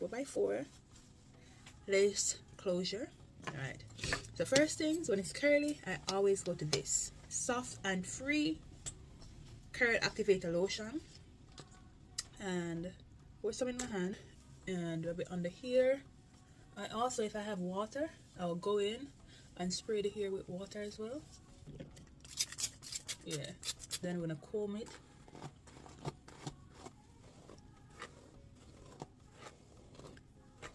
4x4 lace closure. All right, so first things, when it's curly, I always go to this Soft and Free Curl Activator Lotion, and pour some in my hand and rub it under here. I also, if I have water, I'll go in and spray the hair with water as well. Yeah, then I'm gonna comb it.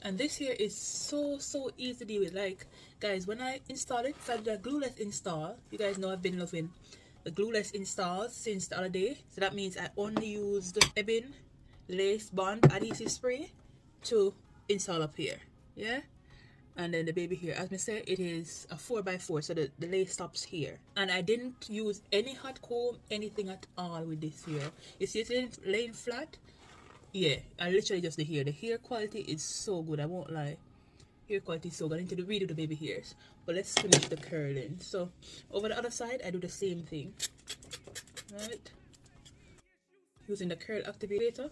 And this here is so easy to deal with. Like, guys, when I install it, so I did a glueless install. You guys know I've been loving the glueless installs since the other day. So that means I only used Ebin Lace Bond Adhesive Spray to install up here. Yeah? And then the baby here, as I said, it is a 4x4, so the lace stops here. And I didn't use any hot comb, anything at all with this here. You see it's laying flat? Yeah, I literally just the hair quality is so good, I won't lie. Hair quality is so good. I need to redo the baby hairs, but let's finish the curling. So over the other side I do the same thing, right? Using the curl activator.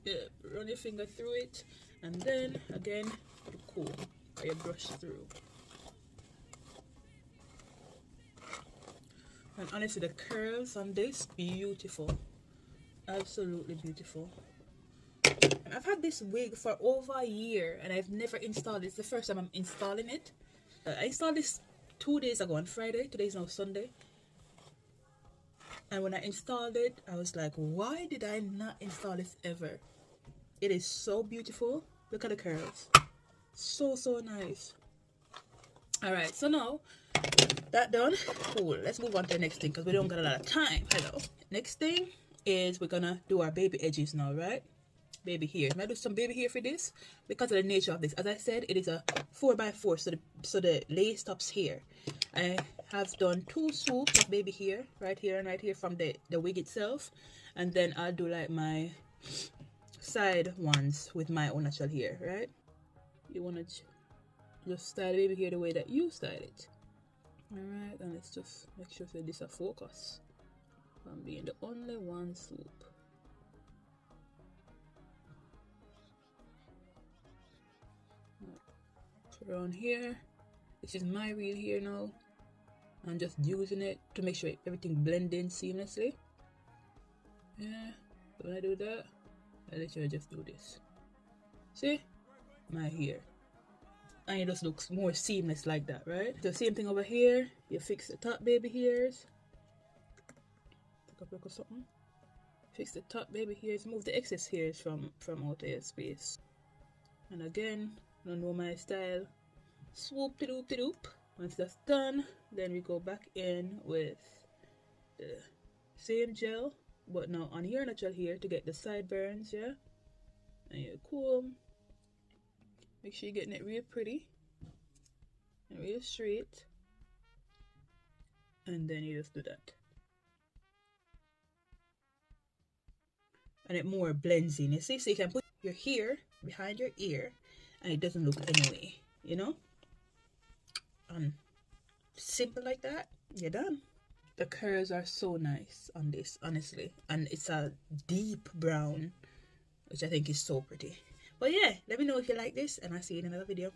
Yeah, run your finger through it, and then again you comb or you brush through. And honestly, the curls on this, beautiful. Absolutely beautiful. And I've had this wig for over a year and I've never installed it. It's the first time I'm installing it. I installed this 2 days ago on Friday. Today is now Sunday. And when I installed it, I was like, why did I not install this ever? It is so beautiful. Look at the curls. So nice. Alright, so now that done, cool. Let's move on to the next thing because we don't got a lot of time. Hello. Next thing is we're gonna do our baby edges now, right? Baby hair. I'm gonna do some baby hair for this because of the nature of this. As I said, it is a 4x4, so the lace stops here. I have done 2 swoops of baby hair, right here and right here from the wig itself, and then I'll do like my side ones with my own natural hair, right? You wanna just style the baby hair the way that you style it. Alright, and let's just make sure that this is a focus. I'm being the only one swoop. Around here, this is my real hair now. I'm just using it to make sure everything blends in seamlessly. Yeah, when I do that, I literally just do this. See? My hair. And it just looks more seamless like that, right? The same thing over here. You fix the top baby hairs. Take a look at something. Fix the top baby hairs. Move the excess hairs from out of your space. And again, I don't know my style. Swoop de doop de doop. Once that's done, then we go back in with the same gel, but now on your natural hair to get the sideburns, yeah? And you comb. Make sure you're getting it real pretty and real straight. And then you just do that. And it more blends in, you see? So you can put your hair behind your ear and it doesn't look anyway, you know? And simple like that, you're done. The curls are so nice on this, honestly. And it's a deep brown, which I think is so pretty. But yeah, let me know if you like this and I'll see you in another video.